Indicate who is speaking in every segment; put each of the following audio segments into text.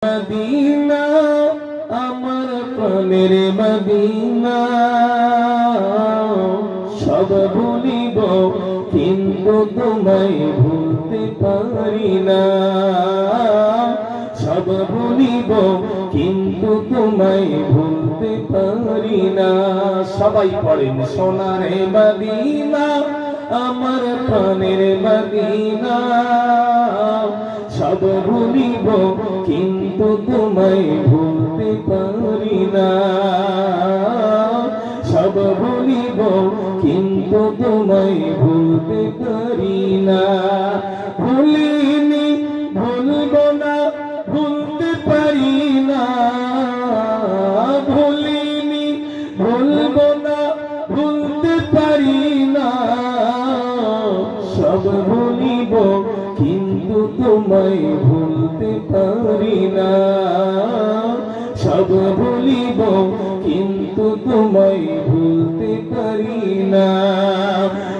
Speaker 1: Medina আমার প্রাণের Medina, সব ভুলিব কিন্তু তোমায় ভুলতে পারি না, সব ভুলিব কিন্তু তোমায় ভুলতে পারি না। সবাই পড়েন সোনারে মদিনা আমার প্রাণের মদিনা, সব ভুলিব কিন্তু তোমায় ভুলতে পারি না, সব ভুলিব কিন্তু তোমায় ভুলতে পারি না। ভুলিনি ভুলব না ভুলতে পারি না, ভুলিনি ভুলব না ভুলতে পারি না, সব ভুলিব কিন্তু তোমায় ভুলতে পারি না, সব ভুলিব কিন্তু তোমায় ভুলতে পারি না।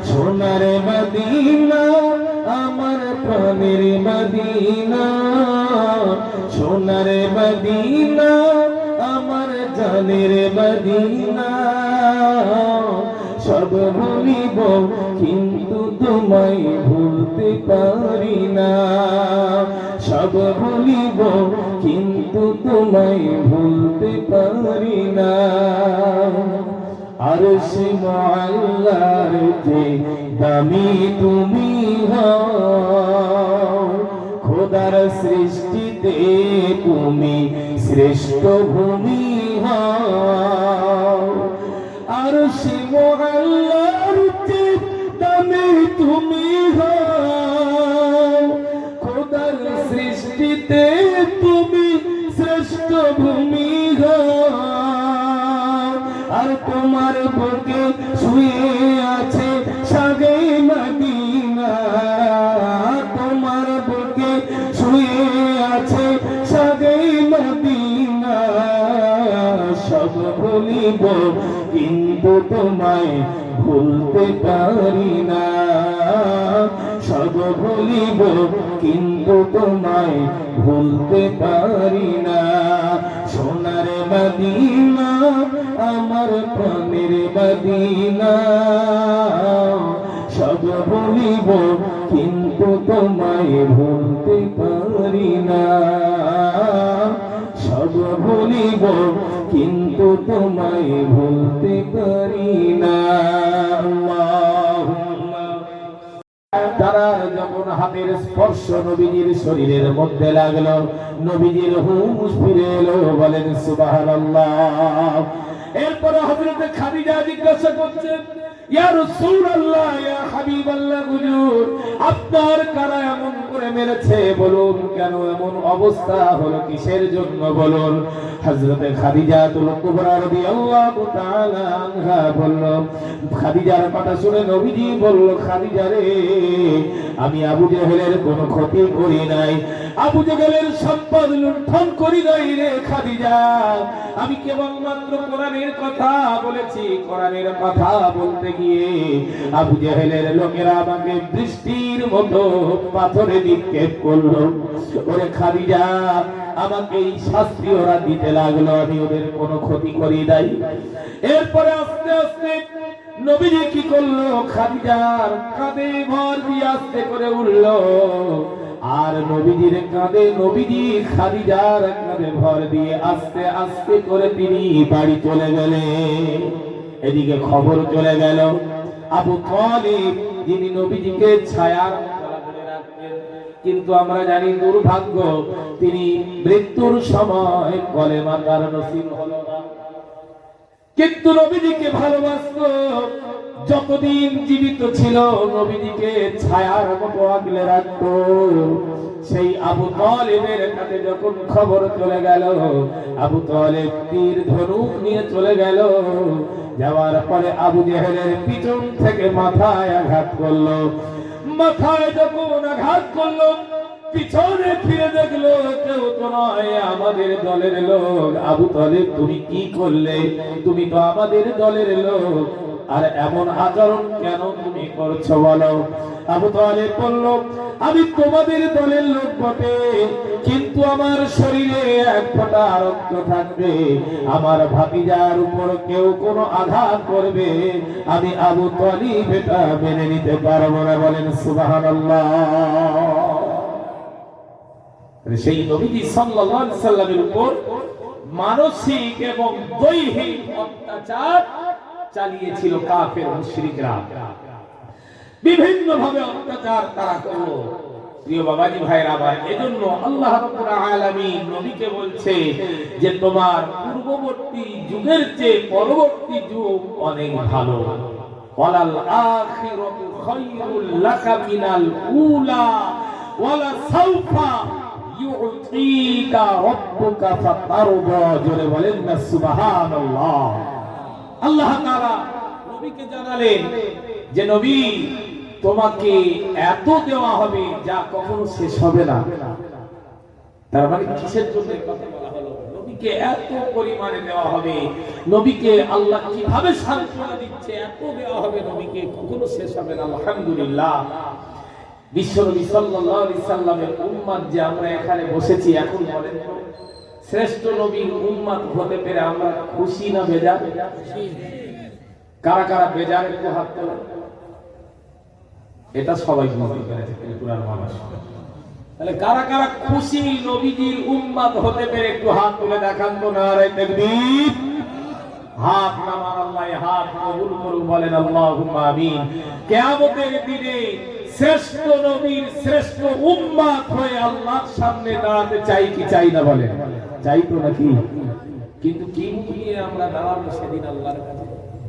Speaker 1: সোনার মদিনা আমার প্রাণের মদিনা, সোনার মদিনা আমার জানের মদিনা, সব ভুলিব কিন্তু তোমায় ভুলতে পারি না, সব ভুলিব কিন্তু তোমায় ভুলতে পারি না। আরশে মুআল্লার যে দামি তুমি হও, খোদার সৃষ্টিতে তুমি শ্রেষ্ঠ ভূমি হও। আরশে মুআল্লার যে দামি তুমি হও, খোদার সৃষ্টিতে তুমি শ্রেষ্ঠ ভূমি হও। আর তোমার বুকে শুয়ে আছে সাগে মদিনা, তোমার বুকে শুয়ে আছে সাগে মদিনা, সব ভুলিব কিন্তু তোমায় ভুলতে পারি না, সব ভুলিব কিন্তু তোমায় ভুলতে পারি না। সোনার মদিনা আমার প্রাণের মদিনা, সব ভুলিব কিন্তু তোমায় ভুলতে পারি না, সব ভুলিব কিন্তু তোমায় ভুলতে পারি না। তারা যখন হাতের স্পর্শ নবীজির শরীরের মধ্যে লাগলো, নবীজির হুঁশ ফিরে এলো, বলেন সুবহানাল্লাহ। এরপরে হযরত খাদিজা জিজ্ঞাসা করছে, ইয়া রাসূলুল্লাহ, ইয়া হাবিবাল্লাহ, হুজুর আপনার কারা এমন করে মেরেছে বলুন, কেন এমন অবস্থা হলো, কিসের জন্য বলুন। হযরত খাদিজাতুল কুবরা রাদিয়াল্লাহু তাআলা আনহা বলল, খাদিজার কথা শুনে নবীজি বলল, খাদিজা রে, আমি আবু জেহেলের কোনো ক্ষতি করি নাই, আবু জেহেলের সম্পদ লুণ্ঠন করি নাই রে খাদিজা, আমি কেবলমাত্র কোরআনের কথা বলেছি। কোরআনের কথা বলতে গিয়ে আবু জেহেলের লোকেরা আমাকে বৃষ্টির মতো পাথরে নিক্ষেপ করলো। ওরে খাদিজা, আমাকে এই শাস্তি ওরা দিতে লাগলো, আমি ওদের কোনো ক্ষতি করি নাই। এরপরে আস্তে আস্তে নবীজি কি করলো, খাদিজার কাঁধে ভর দিয়ে আস্তে করে উঠলো, আর নবীজির কাঁধে, নবীজি খাদিজার কাঁধে ভর দিয়ে আস্তে আস্তে করে তিনি বাড়ি চলে গেলেন। এদিকে খবর চলে গেল, আবু তালিব যিনি নবীজিকে ছায়ার ধরে রাখতেন, কিন্তু আমরা জানি দুর্ভাগ্য, তিনি মৃত্যুর সময় কলেমা তার নসিব হলো না, কিন্তু নবীজিকে ভালোবাসত। যতদিন জীবিত ছিল নবীজিকে ছায়ার মতো আগলে রাখত। সেই আবু তালিবের কাছে যখন খবর চলে গেল, আবু তালিব তীর ধনুক নিয়ে চলে গেল। যাওয়ার পরে আবু জেহেলের পিছন থেকে মাথায় আঘাত করলো। মাথায় যখন আঘাত করলো, পিছনে ফিরে দেখলো কেউ তো নয়, আমাদের দলের লোক। আবু তালিব, তুমি কি করলে? তুমি তো আমাদের দলের লোক, আর এমন আচরণ কেন তুমি করছো বলো? আবু তালেব বলল, আমি তোমাদের দলের লোক বটে, কিন্তু আমার শরীরে এক ফোঁটা রক্ত থাকবে, আমার ভাতিজার উপর কেউ কোনো আঘাত করবে, আমি আবু তালিব এটা মেনে নিতে পারবো না। বলেন সুবহানাল্লাহ। সেই নবীজি সাল্লাল্লাহু আলাইহি সাল্লামের উপর মানসিক এবং দৈহিক অত্যাচার চালিয়েছিল কাফের মুশরিকরা, বিভিন্ন ভাবে অত্যাচার তারা করলো। প্রিয় বাবাজি ভাইরা আমার, এজন্য আল্লাহ রাব্বুল আলামিন নবীকে বলছে যে তোমার পূর্ববর্তী যুগের চেয়ে পরবর্তী যুগ অনেক ভালো। ওয়ালাল আখিরাতু খায়রুল লাকা মিনাল উলা ওয়ালা সাউফা ইউতিকা রাব্বুকা ফাতারদা। জোরে বলেন না সুবহানাল্লাহ। আল্লাহ তাআলা নবীকে জানালেন যে নবী, তোমাকে এত দেওয়া হবে যা কখনো শেষ হবে না। তার মানে কিসের জন্য কথা বলা হলো? নবীকে এত পরিমাণে দেওয়া হবে, নবীকে আল্লাহ কিভাবে সান্ত্বনা দিচ্ছে, এত দেওয়া হবে নবীকে, কখনো শেষ হবে না। আলহামদুলিল্লাহ, বিশ্বনবী সাল্লাল্লাহু আলাইহি সাল্লামের উম্মত যে আমরা এখানে বসেছি, এখন বলেন তো শ্রেষ্ঠ নবীর উম্মত হতে পেরে আমরা খুশি না বেজার? কারা কারা বেজার একটু হাত তোলেন। এটা সবাই বুঝতে পেরেছে ত্রিপুরার মানুষ। তাহলে কারা কারা খুশি নবীজির উম্মত হতে পেরে একটু হাত তুলে দেখান তো। নারে তাকবীর। হাত নামান আল্লাহ হাত কবুল করুন, বলেন আল্লাহুম্মা আমিন। কিয়ামতের দিনে শ্রেষ্ঠ নবীর শ্রেষ্ঠ উম্মত হয়ে আল্লাহর সামনে দাঁড়াতে চাই কি চাই না? বলেন চাই তো নাকি? কিন্তু কি নিয়ে আমরা দাঁড়াবো সেদিন আল্লাহর কাছে?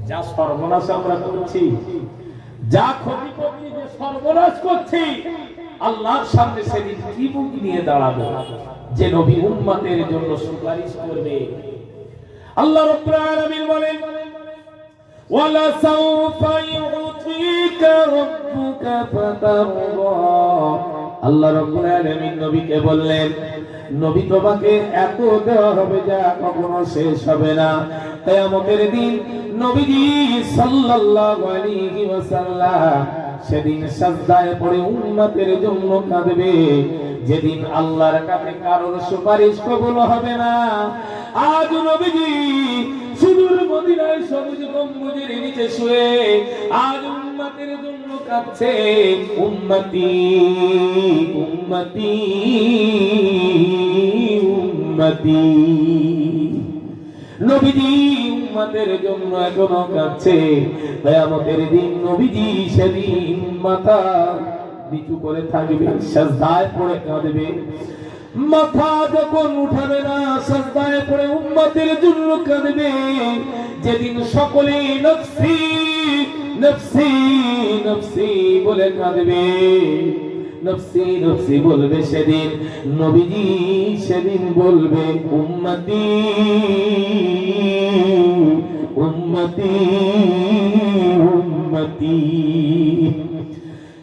Speaker 1: যা সর্বনাশ আমরা করছি, যা ক্ষতি করছি, যে সর্বনাশ করছি, আল্লাহর সামনে সেদিন কি মুখ নিয়ে দাঁড়াবো যে নবী উম্মতের জন্য সুপারিশ করবে? আল্লাহ রাব্বুল আলামিন বলেন, ওয়ালা সাউফা ইউতিকা রাব্বুকা ফাতারদা। আল্লাহ রাব্বুল আলামিন নবীকে বললেন, নবী তোমাকে এত দেওয়া হবে যা কখনো শেষ হবে না। কিয়ামতের দিন নবীজি সাল্লাল্লাহু আলাইহি ওয়াসাল্লাম সেদিন সিজদায় পড়ে উম্মতের জন্য কাঁদবে, যেদিন আল্লাহর কাছে কারোর সুপারিশ কবুল হবে না। আজ নবীজি সুদূর মদিনায় সবুজ গম্বুজের নিচে শুয়ে আজ উম্মতের জন্য কাঁদছে, উম্মতি উম্মতি উম্মতি। নবীজি উম্মতের জন্য এখনো কাঁদছে। কিয়ামতের দিন নবীজি সেদিন মাথা নিচু করে থাকবে, সিজদায় পড়ে কাঁদবে। মাথা যখন উঠাবে না, সিজদায় পড়ে উম্মতের জন্য কাঁদবে। যেদিন সকলে নফসি নফসি নফসি বলে কাঁদবে, নফসি নফসি বলবে, সেদিন নবীজি সেদিন বলবে উম্মতি উম্মতি উম্মতি।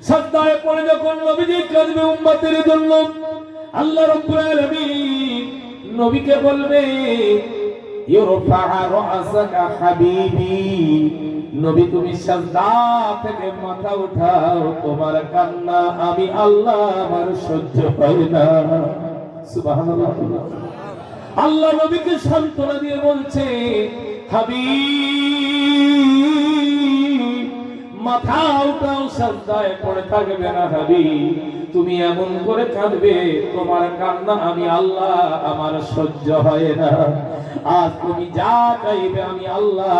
Speaker 1: সিজদায় পড়ে যখন নবীজি কাঁদবে উম্মতের জন্য, আল্লাহ রাব্বুল আলামিন নবীকে বলবে ইরফা রাসাকা হাবিবি, নবী তুমি সিজদা থেকে মাথা উঠাও, তোমার কান্না আমি আল্লাহ আমার সহ্য হয় না। সুবহানাল্লাহ। আল্লাহ নবীকে সান্ত্বনা দিয়ে বলছে, হাবিব মাথা উঠাও, সিজদায় পড়ে থাকবে না। হাবিব তুমি এমন করে কাঁদবে, তোমার কান্না আমি আল্লাহ আমার সহ্য হয় না। আজ তুমি যা চাইবে আমি আল্লাহ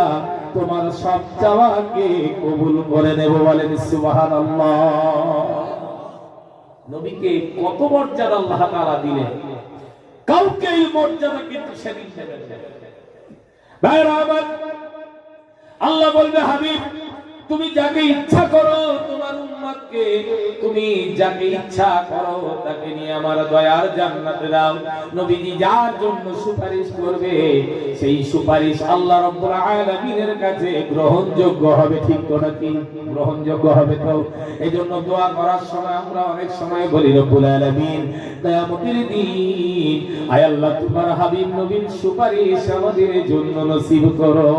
Speaker 1: তোমার সব চাওয়াকে কবুল করে নেব। বলেন সুবহানাল্লাহ। নবীকে কত মর্যাদা আল্লাহ তাআলা দিলেন, কাউকে এই মর্যাদা কিন্তু সেদিন দেবেন না। ভাইরা আমার, আল্লাহ বলবে হাবিব তুমি যাকে ইচ্ছা করো, তোমার উম্মতকে তুমি যাকে ইচ্ছা করো তাকে নিয়ে আমার দয়ার জান্নাতে দাও। নবীজি যার জন্য সুপারিশ করবে সেই সুপারিশ আল্লাহ রাব্বুল আলামিনের কাছে গ্রহণযোগ্য হবে। ঠিক তো নাকি? গ্রহণযোগ্য হবে তো। এইজন্য দোয়া করার সময় আমরা অনেক সময় বলি, রব্বুল আলামিন কিয়ামতের দিন আয় আল্লাহ তোমার হাবিব নবীর সুপারিশ আমাদের জন্য নসিব করো।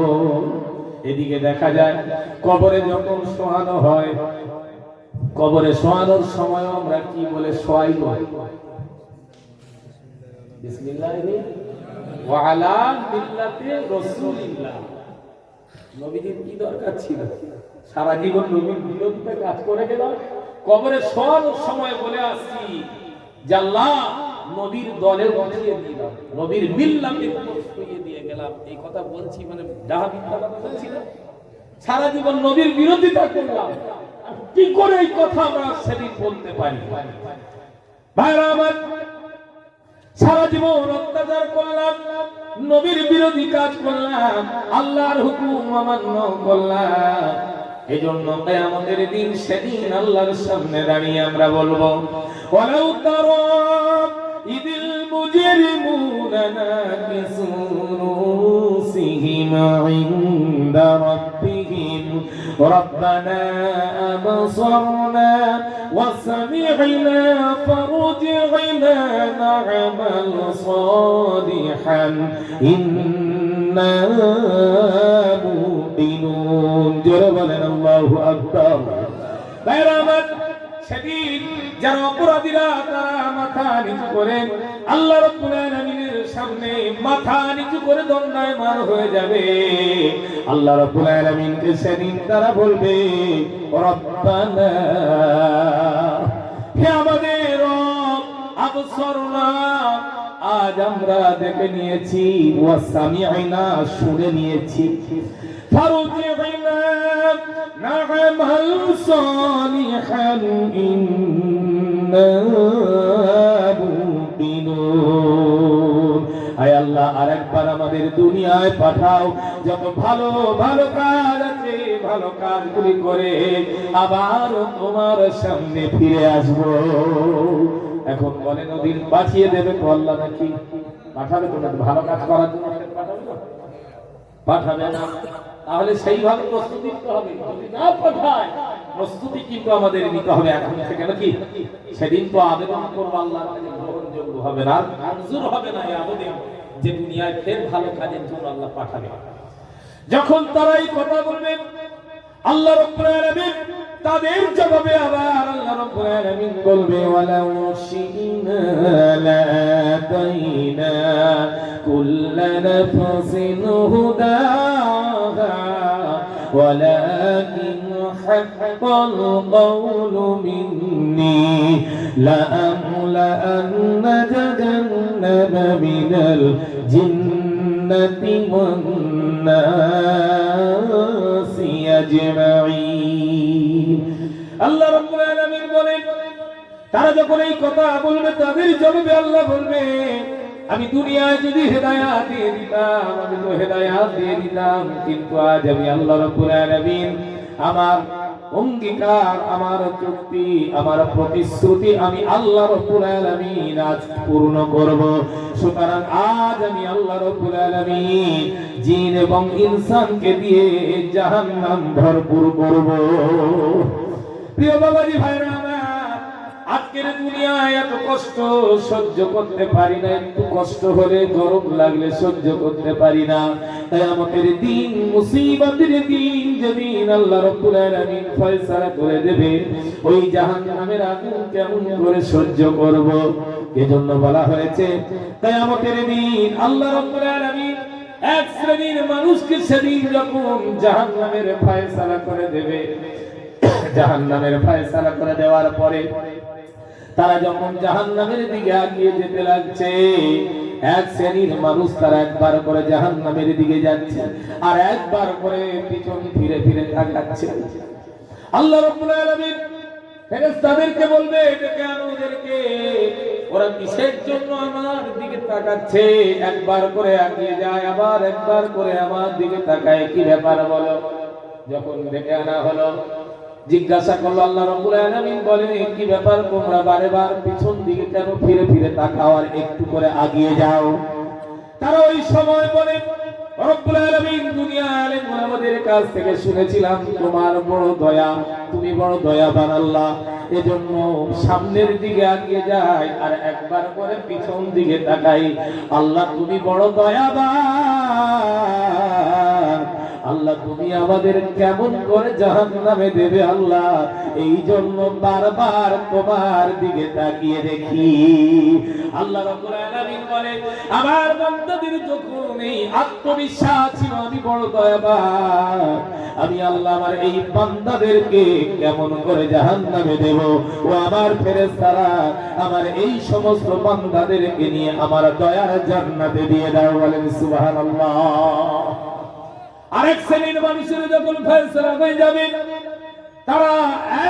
Speaker 1: এদিকে দেখা যায় কবরে যখন শোয়ানো হয়, কবরে শোয়ানোর সময় আমরা কি বলে শোয়াইব? বিসমিল্লাহি ওয়া আলা মিল্লাতি রাসূলিল্লাহ। নবীজির কি দরকার ছিল? সারা জীবন নবীর বিরুদ্ধে কাজ করে গেল, কবরে শোয়ানোর সময় বলে আসছি যে আল্লাহ নবীর দলে বসিয়ে দিলাম, নবীর মিল্লাতে বসিয়ে দিয়ে গেলাম। এই কথা বলছি মানে ডাহা মিথ্যা কথা বলছি না। সারা জীবন নবীর বিরোধিতা করলাম, কি করে এই কথা আমরা সেদিন বলতে পারি? ভাইরা আমার, সারা জীবন অত্যাচার করলাম, নবীর বিরোধী কাজ করলাম, আল্লাহর হুকুম অমান্য করলাম। এই জন্য কিয়ামতের দিন সেদিন আল্লাহর সামনে দাঁড়িয়ে আমরা বলবো, ওয়ালাউ তারা ইদিল মুজরিমুনা নাকিসু রুসিহিম ইনদা রাব্বিহিম রাব্বানা আবসারনা ওয়া সামি'না ফারজি'না না'মাল সালিহান ইন্না মুকিনুন। জোরে বলেন আল্লাহু আকবার। ভাইরা আমার, সেদিন যারা অপরাধীরা তারা মাথা নিচু করে আল্লাহ রাব্বুল আলামিনের সামনে মাথা নিচু করে দণ্ডায়মান হয়ে যাবে। আল্লাহ রাব্বুল আলামিনকে সেদিন তারা বলবে, রব্বানা, হে আমাদের রব, আবসারনা, আজ আমরা দেখে নিয়েছি, ওয়া সামি'না, শুনে নিয়েছি, ফারজি'না না'মাল সালিহান ইন্না মুকিনুন। আয় আল্লাহ, আরেকবার আমাদের দুনিয়ায় পাঠাও, যত ভালো ভালো কাজ আছে ভালো কাজগুলি করে আবার তোমার সামনে ফিরে আসবো। এখন বলে নদীর পাঠিয়ে দেবে তো আল্লাহ নাকি? পাঠাবে তো, ভালো কাজ করার জন্য পাঠাবে না? পাঠাবে না। তাহলে সেইভাবে প্রস্তুতি নিতে হবে। যদি না পাঠায়, প্রস্তুতি কিন্তু আমাদের নিতে হবে এখন থেকে, নাকি? সেদিন তো আবেদন করবো আল্লাহর কাছে, গ্রহণযোগ্য হবে না, মঞ্জুর হবে না এই আবেদন যে দুনিয়ায় ফের ভালো কাজের জন্য আল্লাহ পাঠাবে। যখন তারা এই কথা বলবে, আল্লাহ রাব্বুল আলামিন তাদের জবাবে আবার আল্লাহ রাব্বুল আলামিন বলবে, ওয়ালাউ শি'না লা'তাইনা কুল্লা নাফসিন হুদাহা ওয়ালাকিন হাক্কাল কওলু মিন্নী লা'আমলা'আন্না জাহান্নামা মিনাল জিন্নাতি ওয়ান নাসি আজমাইন। আল্লাহ রাব্বুল আলামিন বলেন, তারা যখন এই কথা বলবে তাদের জবাবে আল্লাহ বলবে, আমি দুনিয়ায় যদি হেদায়েত দিয়ে দিতাম, আমি তো হেদায়েত দিয়ে দিতাম, কিন্তু আজ আমি আল্লাহ রাব্বুল আলামিন আমার অঙ্গীকার, আমার চুক্তি, আমার প্রতিশ্রুতি আমি আল্লাহ রাব্বুল আলামিন আজ পূর্ণ করব। সুতরাং আজ আমি আল্লাহ রাব্বুল আলামিন জিন এবং ইনসানকে দিয়ে জাহান্নাম ভরপুর করব। প্রিয় বাবাজি, ভাইরা আমার, আজকের দুনিয়ায় এত কষ্ট সহ্য করতে পারি না, একটু কষ্ট হলে গরম লাগলে সহ্য করতে পারি না। কিয়ামতের দিন, মুসিবতের দিন, যেদিন আল্লাহ রাব্বুল আলামিন ফয়সালা করে দেবে, ওই জাহান্নামের আগুন কেমন করে সহ্য করব? এজন্য বলা হয়েছে কিয়ামতের দিন আল্লাহ রাব্বুল আলামিন এক শ্রেণীর মানুষকে সেদিন যখন জাহান্নামের ফয়সালা করে দেবে, জাহান্নামের ফয়সালা করে দেওয়ার পরে তারা যখন জাহান্নামের দিকে এগিয়ে যেতে লাগছে, এক শ্রেণীর মানুষ তারা একবার করে জাহান্নামের দিকে যাচ্ছে আর একবার করে পিছন ফিরে ফিরে তাকাচ্ছে। আল্লাহ রাব্বুল আলামিন ফেরেশতাদেরকে বলবে, এটা কেন ওদেরকে, ওরা কিসের জন্য আমার দিকে তাকাচ্ছে? একবার করে এগিয়ে যায়, আবার একবার করে আমার দিকে তাকায়, কি ব্যাপার বলো? যখন ডেকে আনা হলো, জিজ্ঞাসা করলো, আল্লাহ রাব্বুল আলামিন বলেন, কি ব্যাপার তোমরা বারে বার পিছন দিকে কেন ফিরে ফিরে তাকাও আর একটু করে এগিয়ে যাও? তারা ওই সময় বলে, রব্বুল আলামিন দুনিয়ার আলেম ওলামাদের কাছ থেকে শুনেছিলাম তোমার বড় দয়া, তুমি বড় দয়াবান আল্লাহ, এজন্য সামনের দিকে এগিয়ে যাই আর একবার করে পিছন দিকে তাকাই। আল্লাহ তুমি বড় দয়াবান, আল্লাহ তুমি আমাদের কেমন করে জাহান্নামে দেবে আল্লাহ, এই জন্য বারবার তোমার দিকে তাকিয়ে দেখি। আল্লাহ রাব্বুল আলামিন বলে আমার বান্দাদের যখন এই আত্মবিশ্বাস ছিল আমি বড় দয়াবান, আমি আল্লাহ আমার এই বান্দাদেরকে কেমন করে জাহান্নামে দেব, ও আমার ফেরেশতারা আমার এই সমস্ত বান্দাদেরকে নিয়ে আমার দয়ার জান্নাতে দিয়ে দাও। বলেন সুবহানাল্লাহ। আরেক শ্রেণীর মানুষের যখন ফয়সালা হয়ে যাবে তারা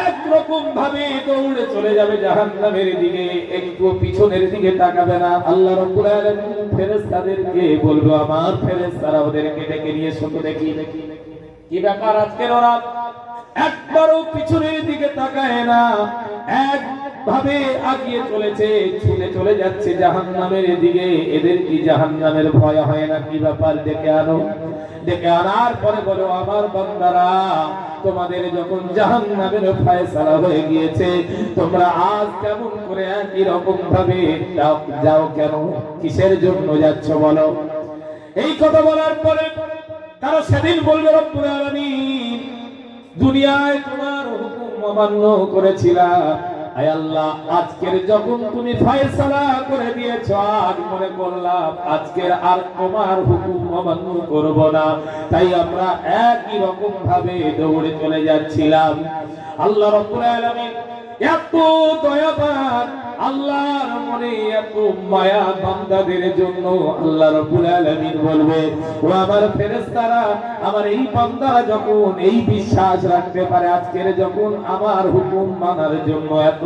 Speaker 1: একরকম ভাবে দৌড়ে চলে যাবে জাহান্নামের দিকে, একটু পিছনের দিকে তাকাবে না। আল্লাহ রাব্বুল আলামিন ফেরেশতাদেরকে বলবে আমার ফেরেশতারা ওদেরকে ডেকে নিয়ে শুধু দেখি কি ব্যাপার, আজকের ওরা একবারও পিছনের দিকে তাকায় না, একভাবে আগিয়ে চলেছে, ছুটে চলে যাচ্ছে জাহান্নামের দিকে। এদের কি জাহান্নামের ভয় হয় না? কি ব্যাপার, ডেকে আনো। ডেকে আনার পরে বলো আমার বান্দারা তোমাদের যখন জাহান্নামের ফয়সালা হয়ে গিয়েছে, তোমরা আজ কেমন করে একই রকম ভাবে যাও কেন? কিসের জন্য যাচ্ছ বলো? এই কথা বলার পরে তারা সেদিন বলবে রব্বুল আলামিন দুনিয়ায় তোমার হুকুম অমান্য করেছিলাম, আয় আল্লাহ আজকের যখন তুমি ফয়সালা করে দিয়েছ আজ মনে করলাম আজকের আর তোমার হুকুম অমান্য করব না, তাই আমরা একই রকম ভাবে দৌড়ে চলে যাচ্ছিলাম। আল্লাহ রাব্বুল আলামিন এত দয়াবান, আল্লাহর মনে এত মায়া বান্দাদের জন্য আল্লাহ রাব্বুল আলামিন বলবে ও আমার ফেরেশতারা আমার এই বান্দারা যখন এই বিশ্বাস রাখতে পারে আজকের যখন আমার হুকুম মানার জন্য এত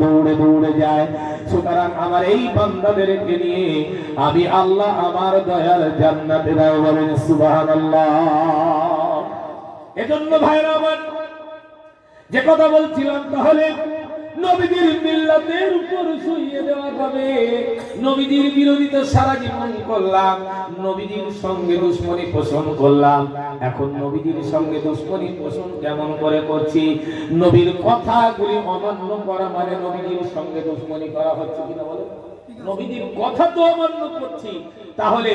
Speaker 1: দৌড়ে দৌড়ে যায়, সুতরাং আমার এই বান্দাদেরকে নিয়ে আমি আল্লাহ আমার দয়ার জান্নাতে দাও। বলেন সুবহানাল্লাহ। এজন্য ভাইরা আমার যে কথা বলছিলাম, তাহলে নবীদের মিল্লাতের উপর শুইয়ে দেওয়া যাবে। নবীদের বিরোধিতা সারা জীবন করলাম, নবীদের সঙ্গে দুশমনি পোষণ করলাম, এখন নবীদের সঙ্গে দুশমনি পোষণ কেমন করে করছি? নবীর কথাগুলি অমান্য করা মানে নবীদের সঙ্গে দুশমনি করা হচ্ছে কিনা বলে? নবীদের কথা তো অমান্য করছি, তাহলে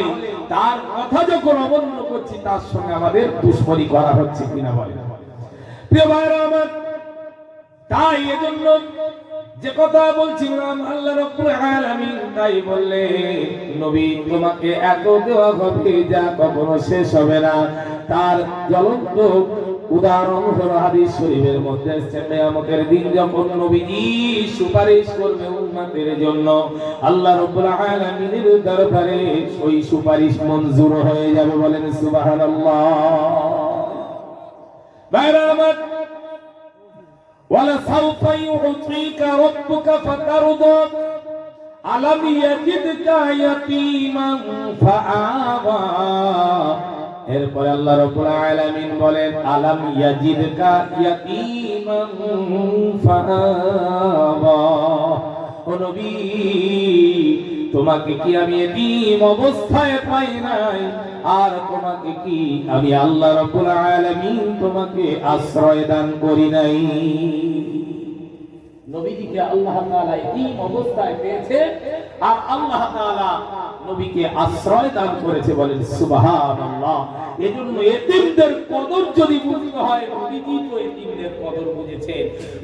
Speaker 1: তার কথা যখন অমান্য করছি তার সঙ্গে আমাদের দুশমনি করা হচ্ছে কিনা বলে? প্রিয় ভাইরা আমার, তাই এজন্য যে কথা বলছিলাম আল্লাহ রাব্বুল আলামিন তাই বললে নবী তোমাকে এত দেওয়া হবে যা কখনো শেষ হবে না। তার জ্বলন্ত উদাহরণ হলো হাদিস শরীফের মধ্যে আছে, কিয়ামতের দিন যখন নবীজি সুপারিশ করবে উম্মতের জন্য আল্লাহ রাব্বুল আলামিনের দরবারে ওই সুপারিশ মঞ্জুর হয়ে যাবে। বলেন সুবহানাল্লাহ। ভাইরা আমার, وَلَسَوْفَ يُعْطِيكَ رَبُّكَ فَتَرْضَىٰ أَلَمْ يَجِدْكَ يَتِيمًا فَآوَىٰ। এরপরে আল্লাহ রাব্বুল আলামিন বলেন আলাম ইয়াজিদকা ইয়াতীমান ফাআওয়া। ও নবী তোমাকে কি আমি এতিম অবস্থায় পাই নাই? আর তোমাকে কি আমি আল্লাহ রাব্বুল আলামিন তোমাকে আশ্রয় দান করি নাই? নবীকে আল্লাহ তাআলা এতিম অবস্থায় পেয়েছে আর আল্লাহ তাআলা নবীকে আশ্রয় দান করেছে। বলেন সুবহানাল্লাহ। এজন্য এতিমদের কদর যদি বুঝতে হয়, নবীজি তো এতিমদের কদর বুঝেছে,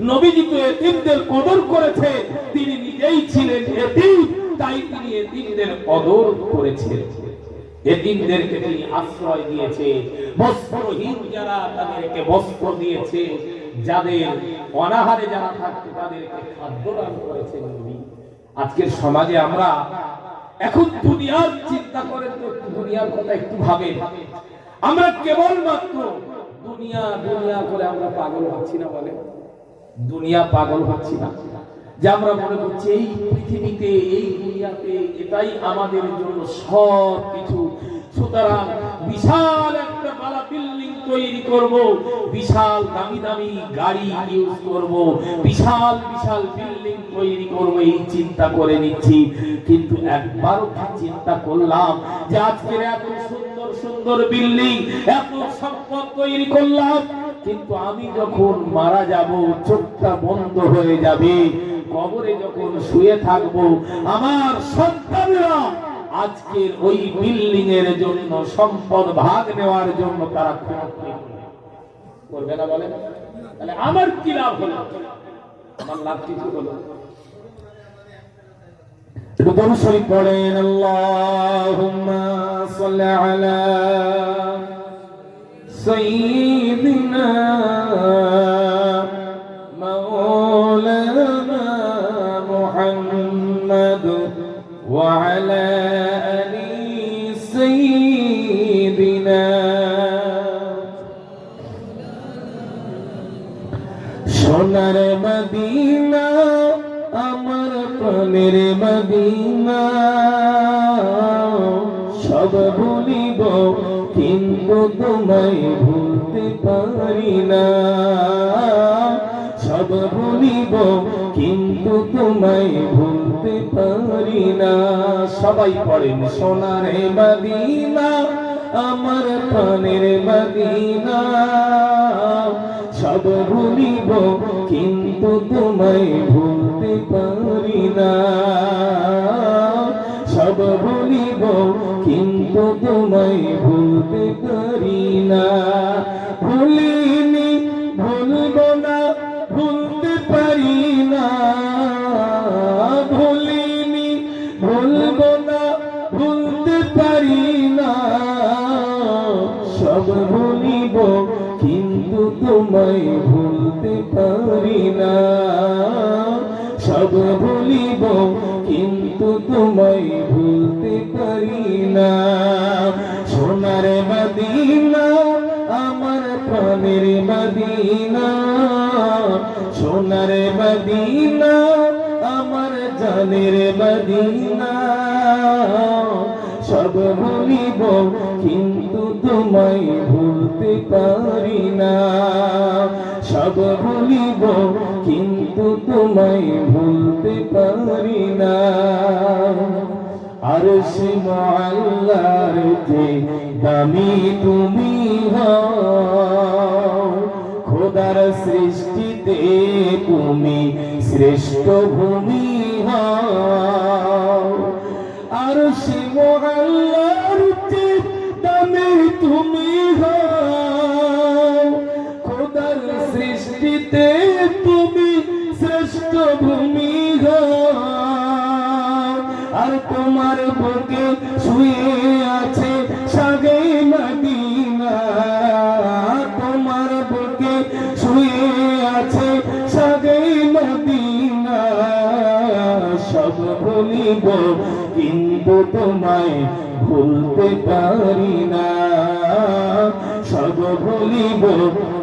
Speaker 1: নবীজি তো এতিমদের কদর করেছে, তিনি নিজেই ছিলেন এতিম, তাই তিনি এতিমদের কদর করেছেন। এতিমদেরকে তিনি আশ্রয় দিয়েছে, বস্ত্রহীন যারা তাদেরকে বস্ত্র দিয়েছে, যাদের অনাহারে যারা থাকতো তাদেরকে খাদ্য দান করেছেন নবী। আজকের সমাজে আমরা এখন দুনিয়ার চিন্তা করেন তো, দুনিয়ার কথা একটু ভাবেন, আমরা কেবলমাত্র দুনিয়া দুনিয়া করে আমরা পাগল হচ্ছি না? বলে দুনিয়া পাগল হচ্ছি না যে আমরা মনে করছি এই পৃথিবীতে এই দুনিয়াতে এটাই আমাদের জন্য সব কিছু, সুতরাং বিশাল একটা বালা বিল্ডিং তৈরি করব, বিশাল দামি দামি গাড়ি ইউজ করব, বিশাল বিশাল বিল্ডিং তৈরি করব, এই চিন্তা করে নিচ্ছি। কিন্তু একবারও চিন্তা করলাম যে আজকের এত সুন্দর সুন্দর বিল্ডিং, এত সম্পদ তৈরি করলাম, কিন্তু আমি যখন মারা যাব চোখটা বন্ধ হয়ে যাবে, কবরে যখন শুয়ে থাকবো আমার সন্তানরা আজকের ওই বিল্ডিং এর জন্য, সম্পদ ভাগ নেওয়ার জন্য তারা করবে না বলেন? তাহলে আমার কি লাভ হলো? আমার লাভ কিছু হলো? একটু দরুদ শরীফ পড়েন, আল্লাহুম্মা সাল্লি আলা সাইয়্যিদিনা মাওলানা মুহাম্মদ ওয়া আলা আলি সাইয়্যিদিনা। সোনার মদিনা আমার প্রাণের মদিনা, সব ভুলিব কিন্তু তোমায় ভুলতে পারি না, সব ভুলিব কিন্তু তোমায় ভুলতে পারি না। সবাই পড়েন, সোনার মদিনা আমার প্রাণের মদিনা, সব ভুলিব কিন্তু তোমায় ভুলতে পারি না, সব ভুলিব কিন্তু তোমায় ভুলতে পারি না। ভুলিনি ভুলব না ভুলতে পারি না, ভুলিনি ভুলব না ভুলতে পারি না, সব ভুলিব কিন্তু তোমায় ভুলতে পারি না, সব ভুলিব কিন্তু তোমায় ভুলতে পারি না। সোনার মদিনা আমার প্রাণের মদিনা, সোনার মদিনা আমার জানের মদিনা, সব ভুলিব কিন্তু তোমায় ভুলতে পারি না, সব ভুলিব কিন্তু তোমায় ভুলতে পারি না। আরশে মুআল্লার যে দামি তুমি হও, খোদার সৃষ্টিতে তুমি শ্রেষ্ঠ ভূমি হও। আরশে মুআল্লার যে দামি তুমি হও, খোদার সৃষ্টিতে তুমি শ্রেষ্ঠ ভূমি হও। আর তোমার বুকে শুয়ে আছে সাগে মদিনা, তোমার বুকে শুয়ে আছে সাগে মদিনা, সব ভুলিব কিন্তু তোমায় ভুলতে পারি না, সব ভুলিব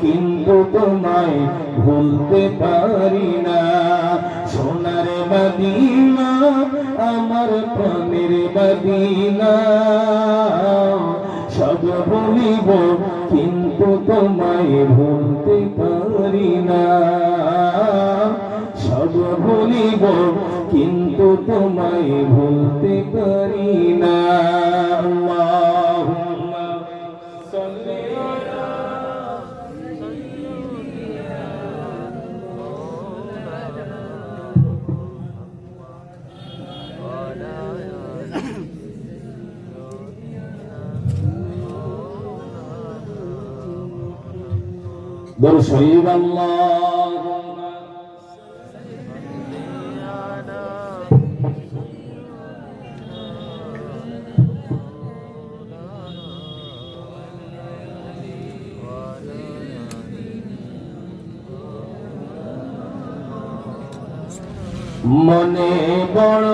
Speaker 1: কিন্তু তোমায় ভুলতে পারি না। সোনার মদিনা আমার প্রাণের মদিনা, সব ভুলিব কিন্তু তোমায় ভুলতে পারি না, সব ভুলিব কিন্তু তোমায় ভুলতে পারি না। আল্লাহুম্মা সাল্লি আলা দরুদ শরীফ। আল্লাহুম্মা মনে বড়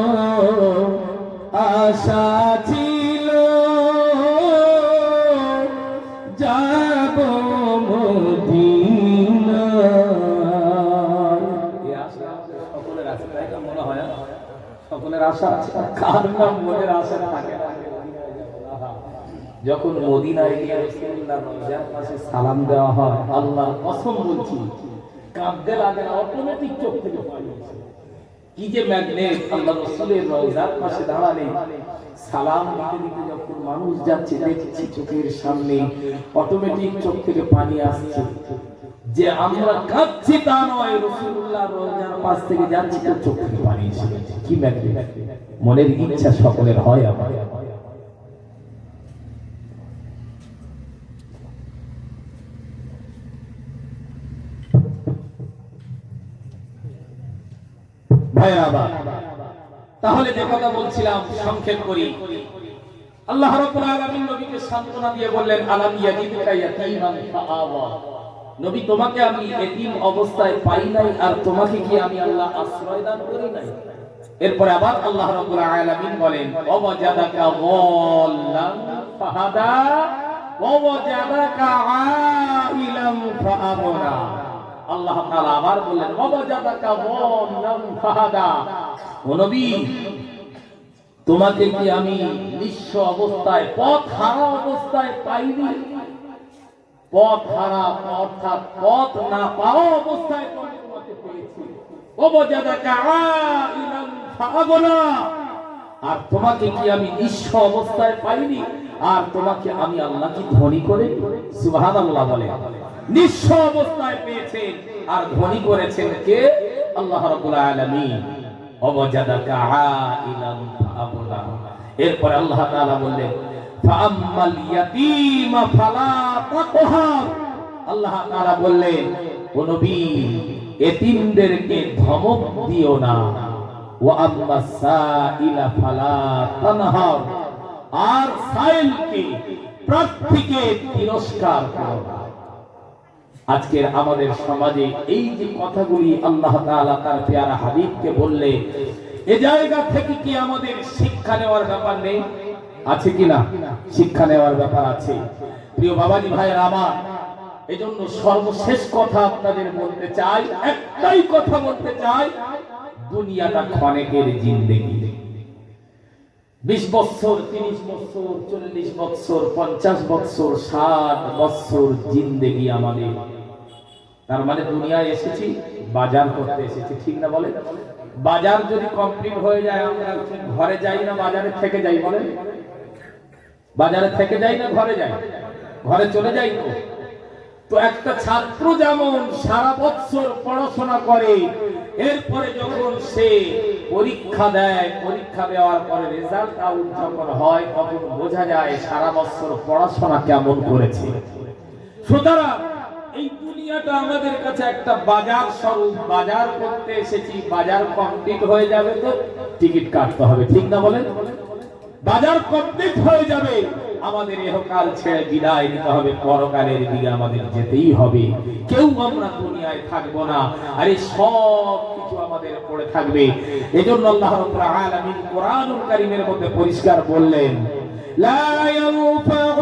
Speaker 1: আশা ছিল যাব মদিনা, সকলের আশা, তাই না? মনে হয় সকলের আশা আছে, কার নাম মনের আশা থাকে না? যখন মদিনায় গিয়ে রাসূলুল্লাহ রওজার পাশে সালাম দেওয়া হয়, আল্লাহ কসম বলছি কাঁদতে লাগে না, অটোমেটিক চোখ থেকে পানি আসে। কি যে ম্যাগনেট! আল্লাহ রাসূলের রওজার পাশে দাঁড়ালে সালাম দিতে দিতে যখন মানুষ যাচ্ছে দেখছি চোখের সামনে অটোমেটিক চোখ থেকে পানি আসছে। যে আমরা কাঁদছি তা নয়, রাসূলুল্লাহ রওজার পাশ থেকে যাচ্ছি তো চোখ থেকে পানি এসে গেছে। কি ম্যাগনেট! মনের ইচ্ছা সকলের হয় আমার। তাহলে যে কথা বলছিলাম সংক্ষেপ করি। আল্লাহ রাব্বুল আলামিন নবীকে সান্ত্বনা দিয়ে বললেন, আলাম ইয়াজিদকা ইয়াতীমান ফাআওয়া, নবী তোমাকে আমি এতিম অবস্থায় পাই নাই, আর তোমাকে কি আমি আল্লাহ আশ্রয় দান করি নাই? এরপরে আবার আল্লাহ রাব্বুল আলামিন বলেন, ওয়াজাদাকা যাল্লান ফাহাদা ওয়াজাদাকা আইলাম ফাআগনা। আল্লাহ তাআলা আবার বললেন, ওয়াজাদাকা যাল্লান ফাহাদা, ও নবী তোমাকে কি আমি নিঃস্ব অবস্থায়, পথ হারা অবস্থায় পাইনি? পথ হারা অর্থাৎ পথ না পাওয়া অবস্থায় তোমাকে পেয়েছি। ওয়াজাদাকা আইলাম ফাআগনা, আর তোমাকে কি আমি নিঃস্ব অবস্থায় পাইনি? আর তোমাকে আমি আল্লাহ কি ধনী করে? সুবহানাল্লাহ বলে। নিঃস্ব অবস্থায় পেয়েছেন আর ধনী করেছেন কে? আল্লাহ রাব্বুল আলামিন। ওয়াজাদাকা আইলাম ফাআগনা। এরপর আল্লাহ তাআলা বললেন, ফাআম্মাল ইয়াতীমা ফালা তাকহার। আল্লাহ তাআলা বললেন, ও নবী এতিমদেরকে ধমক দিও না। ওয়া আম্মাস সাইলা ফালা তানহার, আর সাইলকে প্রার্থীকে তিরস্কার করো না। আজকের আমাদের সমাজে এই যে কথাগুলি আল্লাহ তাআলা তার পেয়ারা হাবিবকে বললে, এই জায়গা থেকে কি আমাদের শিক্ষা নেওয়ার ব্যাপার নেই? আছে কিনা? শিক্ষা নেওয়ার ব্যাপার আছে। প্রিয় বাবাজি ভাইয়েরা আমার, এজন্য সর্বশেষ কথা আপনাদের বলতে চাই, একটাই কথা বলতে চাই, দুনিয়াটা ক্ষণিকের জিন্দেগি। 20 বছর, 30 বছর, 40 বছর, 50 বছর, 60 বছর জিন্দেগি আমাদের। তার মানে দুনিয়ায় এসেছি বাজার করতে এসেছি, ঠিক না বলে? বাজার যদি কমপ্লিট হয়ে যায়, আমরা ঘরে যাই না বাজারে থেকে যাই? বলে বাজারে থেকে যাই না ঘরে যাই? ঘরে চলে যাই। তো একটা ছাত্র যেমন সারা বছর পড়াশোনা করে, এরপরে যখন সে পরীক্ষা দেয়, পরীক্ষা দেওয়ার পরে রেজাল্ট আউট যখন হয়, তখন বোঝা যায় সারা বছর পড়াশোনা কেমন করেছে। সুতরাং এই দুনিয়াটা আমাদের কাছে একটা বাজার স্বরূপ। বাজার করতে এসেছি, বাজার কমপ্লিট হয়ে যাবে তো টিকিট কাটতে হবে, ঠিক না বলেন? বাজার কমপ্লিট হয়ে যাবে, আমাদের ইহকাল ছেড়ে বিদায় নিতে হবে, পরকালের দিকে আমাদের যেতেই হবে। কেউ আমরা দুনিয়ায় থাকবো না, আর এই সব কিছু আমাদের পড়ে থাকবে। এজন্য আল্লাহ রাব্বুল আলামিন কোরআনুল কারীমের মধ্যে পরিষ্কার বললেন, লা ইয়ানফাউ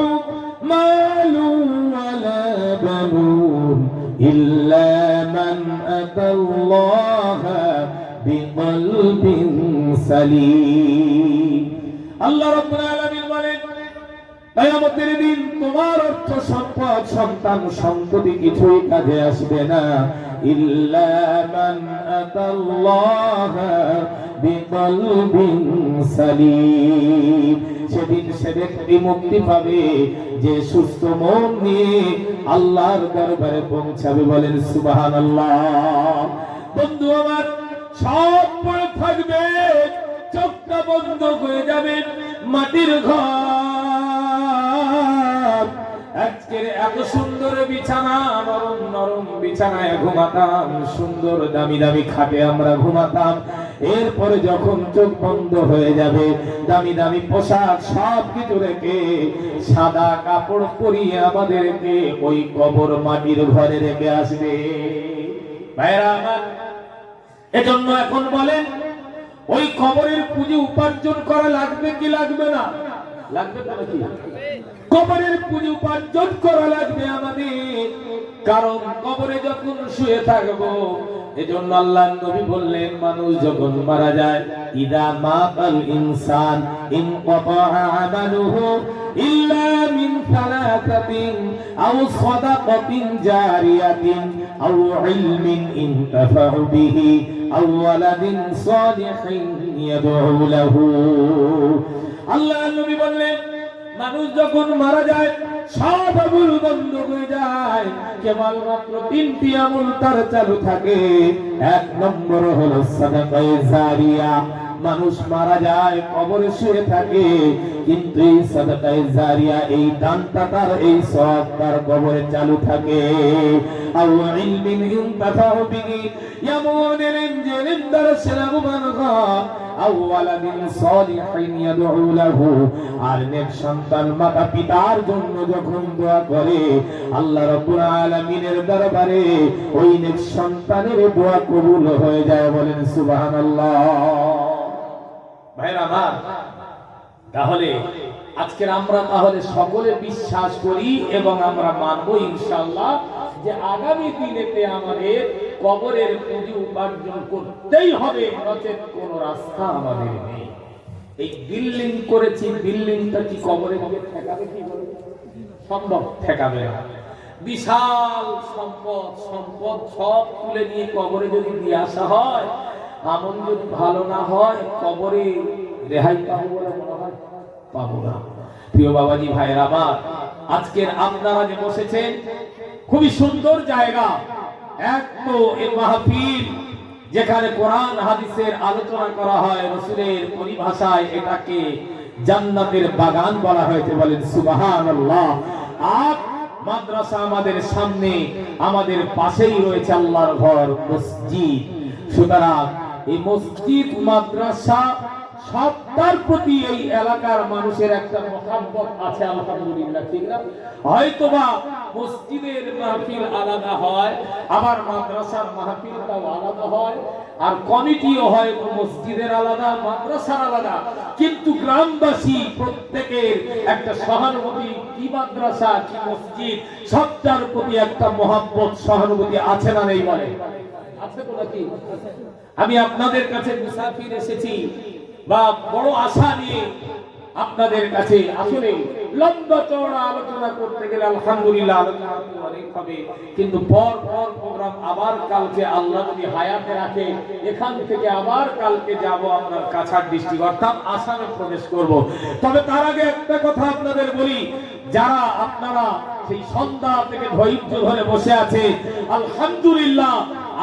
Speaker 1: মালু ওয়ালা বানুন ইল্লা মান আতাল্লাহা বিকলবিন সালিম। আল্লাহ রাব্বুল আলামিন বলেন, কিয়ামতের দিন তোমার অর্থ সম্পদ, সন্তান সম্পত্তি কিছুই কাজে আসবে না, ইল্লা মান আতাল্লাহা বিকলবিন সালিম। সেদিন সে ব্যক্তি মুক্তি পাবে যে সুস্থ মন নিয়ে আল্লাহর দরবারে পৌঁছাবে। বলেন সুবহানাল্লাহ। বন্ধু আমার, সব পড়ে থাকবে, চোখটা বন্ধ হয়ে যাবে, মাটির ঘর। আজকের এত সুন্দর বিছানা, নরম নরম বিছানায় ঘুমাতাম, সুন্দর দামি দামি খাটে আমরা ঘুমাতাম। এরপরে যখন চোখ বন্ধ হয়ে যাবে, দামি দামি পোশাক সব কিছু রেখে সাদা কাপড় পরিয়ে আমাদেরকে ওই কবর মাটির ঘরে রেখে আসবে। ভাইরা আমার, এজন্য এখন বলেন, ওই কবরের পুঁজি উপার্জন করা লাগবে কি লাগবে না? লাগবে নাকি? কবরের পুঁজি উপার্জন করা লাগবে আমাদের, কারণ কবরে যখন শুয়ে থাকবো। এজন্য আল্লাহর নবী বললেন, মানুষ যখন মারা যায়, ইদা মাতাল ইনসান ইনকাতা আমালুহু ইল্লা মিন সালাসাতিন আও সাদাকাতিন জারিয়াতিন আও ইলমিন ইনতাফাউ বিহি আও ওয়ালাদিন সালিহিন ইয়াদউ লাহু। আল্লাহর নবী বললেন, মানুষ যখন মারা যায় সব আমল বন্ধ হয়ে যায়, কেবল মাত্র 3টি আমল তার চালু থাকে। এক নম্বর হলো সাদাকায়ে জারিয়া, মানুষ মারা যায়, কবরে শুয়ে থাকে, কিন্তু এই সাদাকায়ে জারিয়া, এই দানটা তার, এই সওয়াব তার কবরে চালু থাকে। আও ইলমিন ইনতাফাউ বিহি, এমন ইলম যে ইলম দ্বারা সে লাভবান হয়। আও ওয়ালাদিন সালিহিন ইয়াদউ লাহু, আর নেক সন্তান মাতা পিতার জন্য যখন দোয়া করে আল্লাহ রাব্বুল আলামিনের দরবারে ওই নেক সন্তানের দোয়া কবুল হয়ে যায়। বলেন সুবহানাল্লাহ। ভাইরা আমার, তাহলে আজকে আমরা সকলে বিশ্বাস করি এবং আমরা মানব ইনশাআল্লাহ যে আগামী দিনেতে আমাদের কবরের পুঁজি উপার্জন করতেই হবে, নচেত কোন রাস্তা আমাদের নেই। এই বিল্ডিং করেছি, বিল্ডিংটা কি কবরে গিয়ে ঠেকাবে? কি বলে সম্ভব? ঠেকাবে না। বিশাল সম্পদ সব তুলে নিয়ে কবরে যদি দিয়ে আসা হয়, আমল যদি ভালো না হয়, কবরে রেহাই পাবো বলে মনে হয়? পাবো না। প্রিয় বাবাজি, ভাইরা আমার, আজকের আপনারা যে বসেছেন, খুবই সুন্দর জায়গা। এক তো এই মাহফিল, যেখানে কোরআন হাদিসের আলোচনা করা হয়, রাসূলের পরিভাষায় এটাকে জান্নাতের বাগান বলা হয়েছে। বলেন সুবহানাল্লাহ। আর মাদ্রাসা আমাদের সামনে, আমাদের পাশেই রয়েছে আল্লাহর ঘর, মসজিদ। সুতরাং এই মসজিদ, মাদ্রাসা সবটার প্রতি এই এলাকার মানুষের একটা মহব্বত আছে, আলহামদুলিল্লাহ, ঠিক না? হয়তোবা মসজিদের মাহফিল আলাদা হয়, আবার মাদ্রাসার মাহফিলটাও আলাদা হয়, আর কমিটিও হয় মসজিদের আলাদা, মাদ্রাসার আলাদা, কিন্তু গ্রামবাসী প্রত্যেকের একটা সহানুভূতি, কি মাদ্রাসা কি মসজিদ, সবটার প্রতি একটা মহব্বত, সহানুভূতি আছে না নেই? বলে আছে তো নাকি? আমি আপনাদের কাছে মুসাফির এসেছি, বা বড় আশা নিয়ে আপনাদের কাছে। আসলে লম্বা চওড়া আলোচনা করতে গেলে আলহামদুলিল্লাহ আলোচনা অনেক হবে, কিন্তু পর প্রোগ্রাম আবার কালকে আল্লাহ যদি হায়াতে রাখে, এখান থেকে আবার কালকে যাব আপনার কাছাড় ডিস্ট্রিক্ট, অর্থাৎ আসামে প্রবেশ করব। তবে তার আগে একটা কথা আপনাদের বলি, যারা আপনারা সেই সন্ধ্যা থেকে ধৈর্য ধরে বসে আছে, আলহামদুলিল্লাহ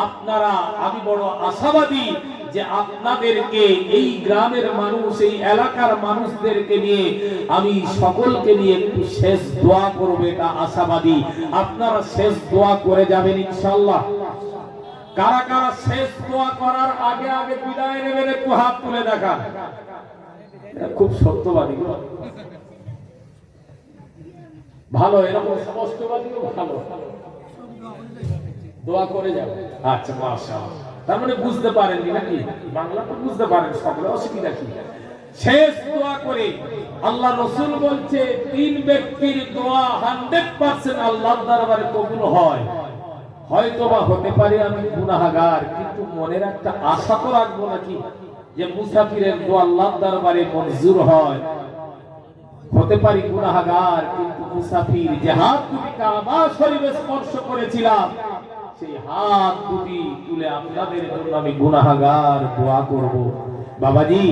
Speaker 1: আপনারা, আমি বড় আশাবাদী যে আপনাদেরকে, এই গ্রামের মানুষ, এই এলাকার মানুষদেরকে নিয়ে, আমি সকলকে নিয়ে একটু শেষ দোয়া করব, এটা আশাবাদী। আপনারা শেষ দোয়া করে যাবেন ইনশাআল্লাহ। কারা কারা শেষ দোয়া করার আগে আগে বিদায় নেবেন, একটু হাত তুলে দেখান। খুব সত্যবাদী, ভালো, এরকম স্পষ্টবাদীও ভালো, দোয়া করে যাবে। আচ্ছা, মাশাআল্লাহ। তার মানে বুঝতে পারেন নাকি? বাংলা তো বুঝতে পারেন সকলে, অসুবিধা কি? শেষ দোয়া করে, আল্লাহ রাসূল বলছে 3 ব্যক্তির দোয়া 100% আল্লাহর দরবারে কবুল হয়। হয়তোবা হতে পারে আমি গুনাহগার, কিন্তু মনের একটা আশা তো রাখবো নাকি যে মুসাফিরের দোয়া আল্লাহর দরবারে মঞ্জুর হয়। হতে পারি গুনাহগার, কিন্তু মুসাফির, যে হাত দুটি কাবা শরীফে স্পর্শ করেছিলাম, সেই হাত দুটি তুলে আপনাদের জন্য আমি গুনাহগার দোয়া করব। বাবাজি,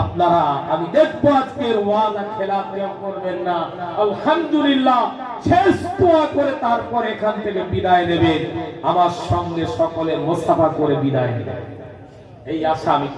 Speaker 1: আপনারা, আমি দেখবো আজকের ওয়াদা খেলাফ করবেন না। আলহামদুলিল্লাহ, শেষ দোয়া করে তারপর এখান থেকে বিদায় নেবেন, আমার সঙ্গে সকলে মুসাফা করে বিদায় নেবেন, এই আশা আমি